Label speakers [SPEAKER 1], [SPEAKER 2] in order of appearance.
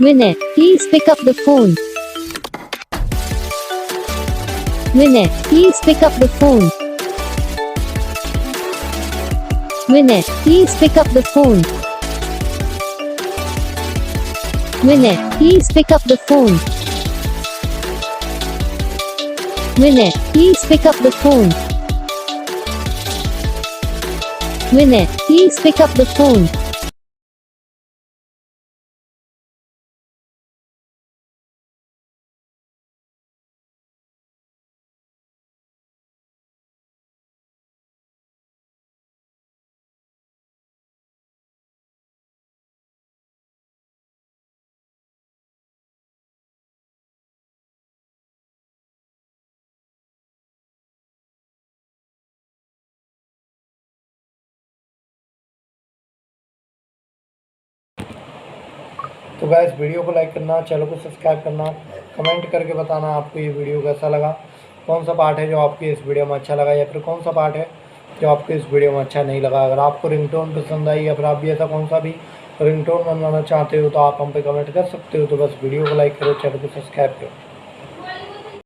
[SPEAKER 1] Vinay, please pick up the phone. Vinay, please pick up the phone. Vinay, please pick up the phone. Vinay, please pick up the phone. Vinay, please pick up the phone. Vinay, please pick up the phone.
[SPEAKER 2] तो guys video को like करना, channel को subscribe करना, comment करके बताना आपको ये video कैसा लगा, कौन सा पार्ट है जो आपको इस वीडियो में अच्छा लगा या फिर कौन सा पार्ट है जो आपको इस वीडियो में अच्छा नहीं लगा। अगर आपको रिंगटोन पसंद आई या फिर आप भी ऐसा कौन सा भी रिंगटोन बनवाना चाहते हो तो आप हम पे कमेंट कर सकते हो। तो बस वीडियो को लाइक करो, चैनल को सब्सक्राइब करो।